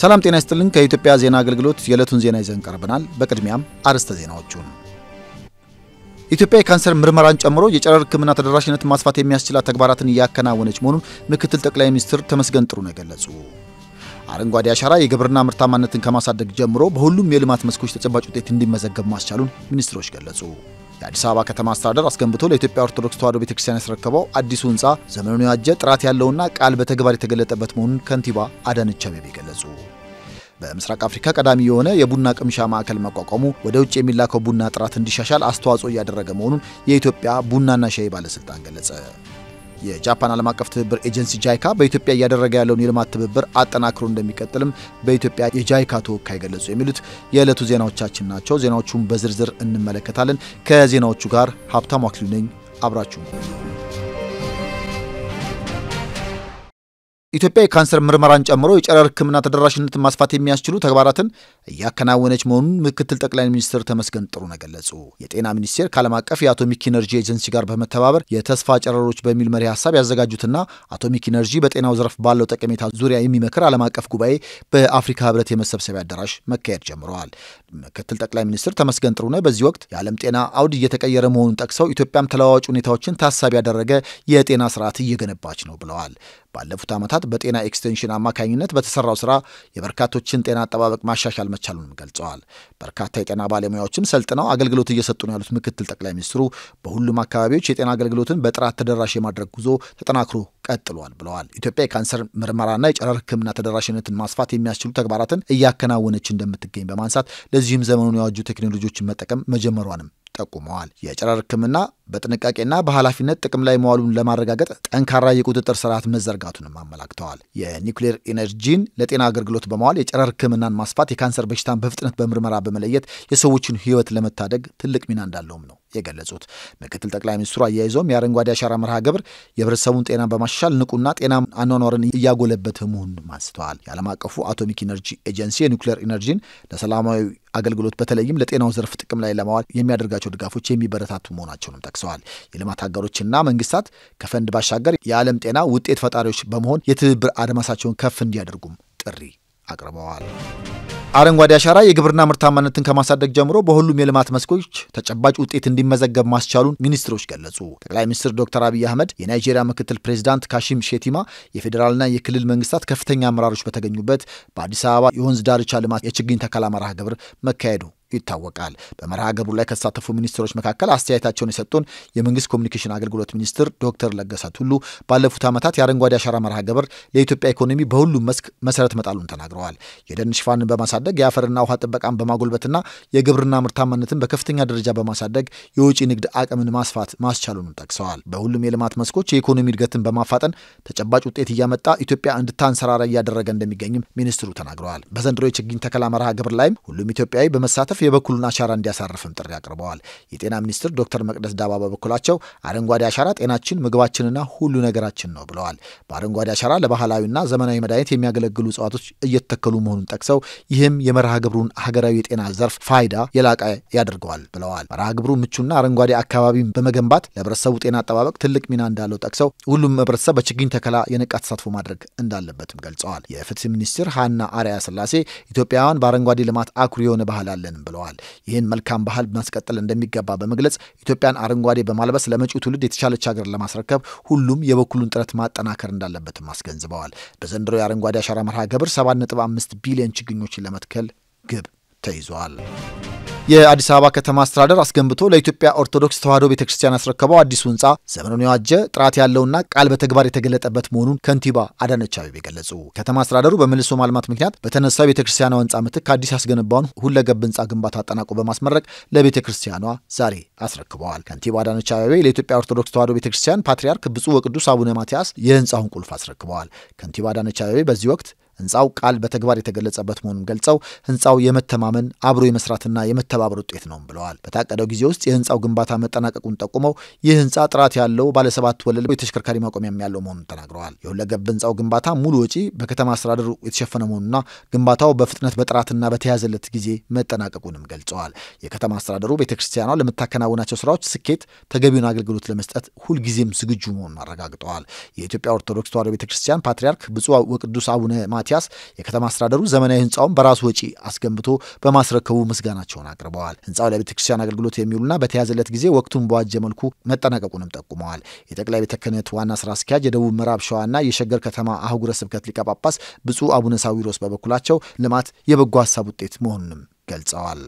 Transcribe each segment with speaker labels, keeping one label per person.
Speaker 1: ሰላም ጤና ይስጥልን ከኢትዮጵያ ዜና አገልግሎት የዕለቱን ዜና ይዘን ቀርበናል። በቅድሚያም አርዕስተ ዜናዎቹን ኢትዮጵያ የካንሰር ምርመራን ጨምሮ የጨረር ሕክምና ተደራሽነትን ማስፋት የሚያስችላት ተግባራትን እያከናወነች መሆኑን ምክትል ጠቅላይ ሚኒስትር ተመስገን ጥሩነህ ገለጹ። አረንጓዴ አሻራ የግብርና ምርታማነትን ከማሳደግ ጀምሮ በሁሉም የልማት መስኮች ተጨባጭ ውጤት እንዲመዘገብ ማስቻሉን ሚኒስትሮች ገለጹ። የአዲስ አበባ ከተማ አስተዳደር አስገንብቶ ለኢትዮጵያ ኦርቶዶክስ ተዋሕዶ ቤተክርስቲያን ያስረከበው አዲሱ ህንጻ ዘመኑን ያጀ ጥራት ያለውና ቃል በተግባር የተገለጠበት መሆኑን ከንቲባ አዳነች አቤቤ ገለጹ። በምስራቅ አፍሪካ ቀዳሚ የሆነ የቡና ቅምሻ ማዕከል መቋቋሙ ወደ ውጭ የሚላከው ቡና ጥራት እንዲሻሻል አስተዋጽኦ እያደረገ መሆኑን የኢትዮጵያ ቡናና ሻይ ባለስልጣን ገለጸ። የጃፓን ዓለም አቀፍ ትብብር ኤጀንሲ ጃይካ በኢትዮጵያ እያደረገ ያለውን የልማት ትብብር አጠናክሮ እንደሚቀጥልም በኢትዮጵያ የጃይካ ተወካይ ገለጹ። የሚሉት የዕለቱ ዜናዎቻችን ናቸው። ዜናዎቹን በዝርዝር እንመለከታለን። ከዜናዎቹ ጋር ሀብታሙ አክሊሉ ነኝ። አብራችሁ ኢትዮጵያ የካንሰር ምርመራን ጨምሮ የጨረር ሕክምና ተደራሽነትን ማስፋት የሚያስችሉ ተግባራትን እያከናወነች መሆኑን ምክትል ጠቅላይ ሚኒስትር ተመስገን ጥሩነህ ገለጹ። የጤና ሚኒስቴር ከዓለም አቀፍ የአቶሚክ ኢነርጂ ኤጀንሲ ጋር በመተባበር የተስፋ ጨረሮች በሚል መሪ ሐሳብ ያዘጋጁትና አቶሚክ ኢነርጂ በጤናው ዘርፍ ባለው ጠቀሜታ ዙሪያ የሚመክር ዓለም አቀፍ ጉባኤ በአፍሪካ ህብረት የመሰብሰቢያ አዳራሽ መካሄድ ጀምረዋል። ምክትል ጠቅላይ ሚኒስትር ተመስገን ጥሩነህ በዚህ ወቅት የዓለም ጤና አውድ እየተቀየረ መሆኑን ጠቅሰው ኢትዮጵያም ተለዋዋጭ ሁኔታዎችን ታሳቢ ያደረገ የጤና ስርዓት እየገነባች ነው ብለዋል። ባለፉት ዓመታት በጤና ኤክስቴንሽን አማካኝነት በተሰራው ስራ የበርካቶችን ጤና አጠባበቅ ማሻሻል መቻሉንም ገልጸዋል። በርካታ የጤና ባለሙያዎችም ሰልጥነው አገልግሎት እየሰጡ ነው ያሉት ምክትል ጠቅላይ ሚኒስትሩ በሁሉም አካባቢዎች የጤና አገልግሎትን በጥራት ተደራሽ የማድረግ ጉዞ ተጠናክሮ ቀጥሏል ብለዋል። ኢትዮጵያ የካንሰር ምርመራና የጨረር ሕክምና ተደራሽነትን ማስፋት የሚያስችሉ ተግባራትን እያከናወነች እንደምትገኝ በማንሳት ለዚህም ዘመኑን ያዋጁ ቴክኖሎጂዎችን መጠቀም መጀመሯንም ጠቁመዋል። የጨረር ሕክምና በጥንቃቄና በኃላፊነት ጥቅም ላይ መዋሉን ለማረጋገጥ ጠንካራ የቁጥጥር ስርዓት መዘርጋቱንም አመላክተዋል። የኒውክሌር ኢነርጂን ለጤና አገልግሎት በመዋል የጨረር ሕክምናን ማስፋት የካንሰር በሽታን በፍጥነት በምርመራ በመለየት የሰዎችን ሕይወት ለመታደግ ትልቅ ሚና እንዳለውም ነው የገለጹት። ምክትል ጠቅላይ ሚኒስትሩ አያይዘውም የአረንጓዴ አሻራ መርሃ ግብር የህብረተሰቡን ጤና በማሻሻል ንቁና ጤና አኗኗርን እያጎለበተ መሆኑን አንስተዋል። የዓለም አቀፉ አቶሚክ ኢነርጂ ኤጀንሲ የኒውክሌር ኢነርጂን ለሰላማዊ አገልግሎት በተለይም ለጤናው ዘርፍ ጥቅም ላይ ለማዋል የሚያደርጋቸው ድጋፎች የሚበረታቱ መሆናቸውንም ጠቅሰዋል። የልማት ሀገሮችና መንግስታት ከፈንድ ባሻገር የዓለም ጤና ውጤት ፈጣሪዎች በመሆን የትብብር አድማሳቸውን ከፍ እንዲያደርጉም ጥሪ አቅርበዋል። አረንጓዴ አሻራ የግብርና ምርታማነትን ከማሳደግ ጀምሮ በሁሉም የልማት መስኮች ተጨባጭ ውጤት እንዲመዘገብ ማስቻሉን ሚኒስትሮች ገለጹ። ጠቅላይ ሚኒስትር ዶክተር አብይ አህመድ፣ የናይጄሪያ ምክትል ፕሬዚዳንት ካሺም ሼቲማ፣ የፌዴራልና የክልል መንግስታት ከፍተኛ አመራሮች በተገኙበት በአዲስ አበባ የወንዝ ዳርቻ ልማት የችግኝ ተከላ መርሃ ግብር መካሄዱ ይታወቃል። በመርሃ ግብሩ ላይ ከተሳተፉ ሚኒስትሮች መካከል አስተያየታቸውን የሰጡን የመንግስት ኮሚኒኬሽን አገልግሎት ሚኒስትር ዶክተር ለገሰ ቱሉ ባለፉት ዓመታት የአረንጓዴ አሻራ መርሃ ግብር ለኢትዮጵያ ኢኮኖሚ በሁሉም መስክ መሰረት መጣሉን ተናግረዋል። የደን ሽፋንን በማሳደግ የአፈርና ውሃ ጥበቃን በማጎልበትና የግብርና ምርታማነትን በከፍተኛ ደረጃ በማሳደግ የውጭ ንግድ አቅምን ማስፋት ማስቻሉንም ጠቅሰዋል። በሁሉም የልማት መስኮች የኢኮኖሚ እድገትን በማፋጠን ተጨባጭ ውጤት እያመጣ ኢትዮጵያ እንድታንሰራራ እያደረገ እንደሚገኝም ሚኒስትሩ ተናግረዋል። በዘንድሮ የችግኝ ተከላ መርሃ ግብር ላይም ሁሉም ኢትዮጵያዊ በመሳተፍ የበኩሉን አሻራ እንዲያሳርፍም ጥሪ አቅርበዋል። የጤና ሚኒስትር ዶክተር መቅደስ ዳባ በበኩላቸው አረንጓዴ አሻራ ጤናችን፣ ምግባችንና ሁሉ ነገራችን ነው ብለዋል። በአረንጓዴ አሻራ ለባህላዊና ዘመናዊ መድኃኒት የሚያገለግሉ እጽዋቶች እየተተከሉ መሆኑን ጠቅሰው ይህም የመርሃ ግብሩን ሀገራዊ የጤና ዘርፍ ፋይዳ የላቀ ያደርገዋል ብለዋል። መርሃ ግብሩ ምቹና አረንጓዴ አካባቢን በመገንባት ለህብረተሰቡ ጤና አጠባበቅ ትልቅ ሚና እንዳለው ጠቅሰው ሁሉም ህብረተሰብ በችግኝ ተከላ የነቃ ተሳትፎ ማድረግ እንዳለበትም ገልጸዋል። የፍትህ ሚኒስትር ሀና አርያ ስላሴ ኢትዮጵያውያን በአረንጓዴ ልማት አኩሪ የሆነ ባህል አለንም ብለዋል። ይህን መልካም ባህል ማስቀጠል እንደሚገባ በመግለጽ ኢትዮጵያን አረንጓዴ በማልበስ ለመጪው ትውልድ የተሻለች ሀገር ለማስረከብ ሁሉም የበኩሉን ጥረት ማጠናከር እንዳለበትም አስገንዝበዋል። በዘንድሮ የአረንጓዴ አሻራ መርሃ ግብር 7.5 ቢሊዮን ችግኞችን ለመትከል ግብ ተይዟል። የአዲስ አበባ ከተማ አስተዳደር አስገንብቶ ለኢትዮጵያ ኦርቶዶክስ ተዋሕዶ ቤተክርስቲያን ያስረከበው አዲሱ ህንጻ ዘመኑን ያዋጀ ጥራት ያለውና ቃል በተግባር የተገለጠበት መሆኑን ከንቲባ አዳነች አቤቤ ገለጹ። ከተማ አስተዳደሩ በመልሶ ማልማት ምክንያት በተነሳው ቤተክርስቲያኗ ህንጻ ምትክ አዲስ ያስገነባውን ሁለገብ ህንጻ ግንባታ አጠናቆ በማስመረቅ ለቤተክርስቲያኗ ዛሬ አስረክበዋል። ከንቲባ አዳነች አቤቤ ለኢትዮጵያ ኦርቶዶክስ ተዋሕዶ ቤተክርስቲያን ፓትርያርክ ብፁዕ ወቅዱስ አቡነ ማትያስ የህንጻውን ቁልፍ አስረክበዋል። ከንቲባ አዳነች አቤቤ በዚህ ወቅት ህንጻው ቃል በተግባር የተገለጸበት መሆኑን ገልጸው ህንጻው የመተማመን አብሮ የመስራትና የመተባበር ውጤት ነው ብለዋል። በታቀደው ጊዜ ውስጥ የህንጻው ግንባታ መጠናቀቁን ጠቁመው ይህ ህንጻ ጥራት ያለው ባለ 7 ወለል የተሽከርካሪ ማቆሚያም ያለው መሆኑን ተናግረዋል። የሁለገብ ህንጻው ግንባታ ሙሉ ወጪ በከተማ አስተዳደሩ የተሸፈነ መሆኑና ግንባታው በፍጥነት በጥራትና በተያዘለት ጊዜ መጠናቀቁንም ገልጸዋል። የከተማ አስተዳደሩ ቤተክርስቲያኗ ለምታከናውናቸው ስራዎች ስኬት ተገቢውን አገልግሎት ለመስጠት ሁልጊዜም ዝግጁ መሆኑን አረጋግጠዋል። የኢትዮጵያ ኦርቶዶክስ ተዋሕዶ ቤተክርስቲያን ፓትርያርክ ብፁዕ ወቅዱስ አቡነ ማቲያስ የከተማ አስተዳደሩ ዘመናዊ ህንጻውን በራሱ ወጪ አስገንብቶ በማስረከቡ ምስጋናቸውን አቅርበዋል። ህንጻው ለቤተክርስቲያን አገልግሎት የሚውልና በተያዘለት ጊዜ ወቅቱን በዋጀ መልኩ መጠናቀቁንም ጠቁመዋል። የጠቅላይ ቤተ ክህነት ዋና ስራ አስኪያጅ የደቡብ ምዕራብ ሸዋና የሸገር ከተማ አህጉረ ስብከት ሊቀ ጳጳስ ብፁዕ አቡነ ሳዊሮስ በበኩላቸው ልማት የበጎ ሀሳብ ውጤት መሆኑንም ገልጸዋል።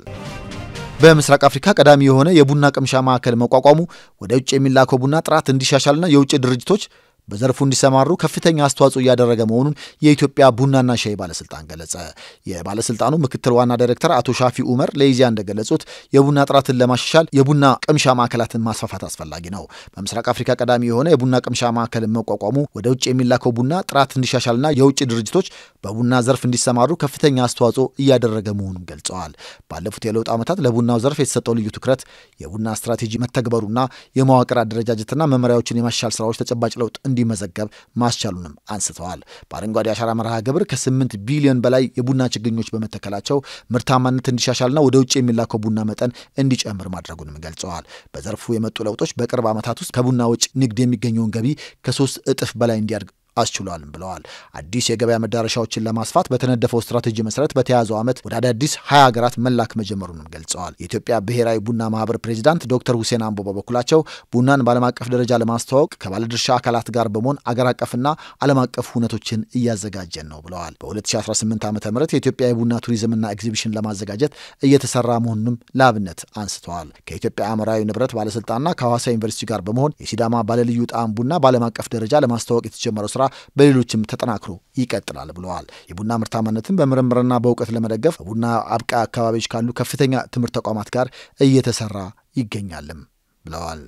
Speaker 1: በምስራቅ አፍሪካ ቀዳሚ የሆነ የቡና ቅምሻ ማዕከል መቋቋሙ ወደ ውጭ የሚላከው ቡና ጥራት እንዲሻሻልና የውጭ ድርጅቶች በዘርፉ እንዲሰማሩ ከፍተኛ አስተዋጽኦ እያደረገ መሆኑን የኢትዮጵያ ቡናና ሻይ ባለስልጣን ገለጸ። የባለስልጣኑ ምክትል ዋና ዳይሬክተር አቶ ሻፊ ኡመር ለኢዜአ እንደገለጹት የቡና ጥራትን ለማሻሻል የቡና ቅምሻ ማዕከላትን ማስፋፋት አስፈላጊ ነው። በምስራቅ አፍሪካ ቀዳሚ የሆነ የቡና ቅምሻ ማዕከል መቋቋሙ ወደ ውጭ የሚላከው ቡና ጥራት እንዲሻሻልና የውጭ ድርጅቶች በቡና ዘርፍ እንዲሰማሩ ከፍተኛ አስተዋጽኦ እያደረገ መሆኑን ገልጸዋል። ባለፉት የለውጥ ዓመታት ለቡናው ዘርፍ የተሰጠው ልዩ ትኩረት የቡና ስትራቴጂ መተግበሩና የመዋቅር አደረጃጀትና መመሪያዎችን የማሻሻል ስራዎች ተጨባጭ ለውጥ እንዲመዘገብ ማስቻሉንም አንስተዋል። በአረንጓዴ አሻራ መርሃ ግብር ከ8 ቢሊዮን በላይ የቡና ችግኞች በመተከላቸው ምርታማነት እንዲሻሻልና ወደ ውጭ የሚላከው ቡና መጠን እንዲጨምር ማድረጉንም ገልጸዋል። በዘርፉ የመጡ ለውጦች በቅርብ ዓመታት ውስጥ ከቡና ውጭ ንግድ የሚገኘውን ገቢ ከ3 እጥፍ በላይ እንዲያድግ አስችሏልም ብለዋል። አዲስ የገበያ መዳረሻዎችን ለማስፋት በተነደፈው ስትራቴጂ መሰረት በተያዘው ዓመት ወደ አዳዲስ 20 ሀገራት መላክ መጀመሩንም ገልጸዋል። የኢትዮጵያ ብሔራዊ ቡና ማህበር ፕሬዚዳንት ዶክተር ሁሴን አምቦ በበኩላቸው ቡናን በዓለም አቀፍ ደረጃ ለማስተዋወቅ ከባለድርሻ አካላት ጋር በመሆን አገር አቀፍና ዓለም አቀፍ ሁነቶችን እያዘጋጀን ነው ብለዋል። በ2018 ዓ.ም የኢትዮጵያ የቡና ቱሪዝምና ኤግዚቢሽን ለማዘጋጀት እየተሰራ መሆኑንም ለአብነት አንስተዋል። ከኢትዮጵያ አእምሯዊ ንብረት ባለስልጣንና ከሐዋሳ ዩኒቨርሲቲ ጋር በመሆን የሲዳማ ባለልዩ ጣዕም ቡና በዓለም አቀፍ ደረጃ ለማስተዋወቅ የተጀመረው ስራ በሌሎችም ተጠናክሮ ይቀጥላል ብለዋል። የቡና ምርታማነትን በምርምርና በእውቀት ለመደገፍ ቡና አብቃይ አካባቢዎች ካሉ ከፍተኛ ትምህርት ተቋማት ጋር እየተሰራ ይገኛልም ብለዋል።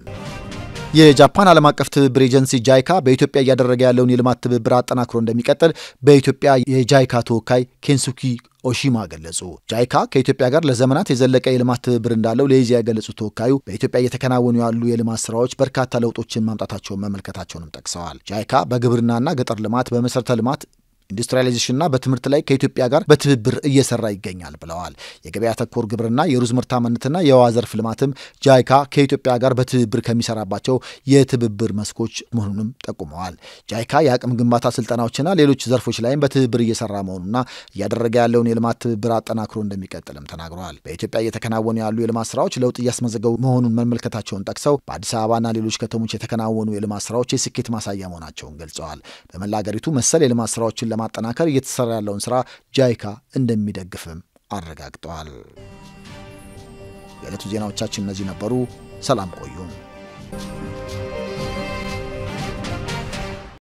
Speaker 1: የጃፓን ዓለም አቀፍ ትብብር ኤጀንሲ ጃይካ በኢትዮጵያ እያደረገ ያለውን የልማት ትብብር አጠናክሮ እንደሚቀጥል በኢትዮጵያ የጃይካ ተወካይ ኬንሱኪ ኦሺማ ገለጹ። ጃይካ ከኢትዮጵያ ጋር ለዘመናት የዘለቀ የልማት ትብብር እንዳለው ለኢዜአ የገለጹት ተወካዩ በኢትዮጵያ እየተከናወኑ ያሉ የልማት ስራዎች በርካታ ለውጦችን ማምጣታቸውን መመልከታቸውንም ጠቅሰዋል። ጃይካ በግብርናና ገጠር ልማት፣ በመሰረተ ልማት ኢንዱስትሪያላይዜሽንና በትምህርት ላይ ከኢትዮጵያ ጋር በትብብር እየሰራ ይገኛል ብለዋል። የገበያ ተኮር ግብርና፣ የሩዝ ምርታማነትና የውሃ ዘርፍ ልማትም ጃይካ ከኢትዮጵያ ጋር በትብብር ከሚሰራባቸው የትብብር መስኮች መሆኑንም ጠቁመዋል። ጃይካ የአቅም ግንባታ ስልጠናዎችና ሌሎች ዘርፎች ላይም በትብብር እየሰራ መሆኑና እያደረገ ያለውን የልማት ትብብር አጠናክሮ እንደሚቀጥልም ተናግረዋል። በኢትዮጵያ እየተከናወኑ ያሉ የልማት ስራዎች ለውጥ እያስመዘገቡ መሆኑን መመልከታቸውን ጠቅሰው በአዲስ አበባና ሌሎች ከተሞች የተከናወኑ የልማት ስራዎች የስኬት ማሳያ መሆናቸውን ገልጸዋል። በመላ ሀገሪቱ መሰል የልማት ስራዎችን ለማጠናከር እየተሰራ ያለውን ስራ ጃይካ እንደሚደግፍም አረጋግጠዋል። የዕለቱ ዜናዎቻችን እነዚህ ነበሩ። ሰላም ቆዩ።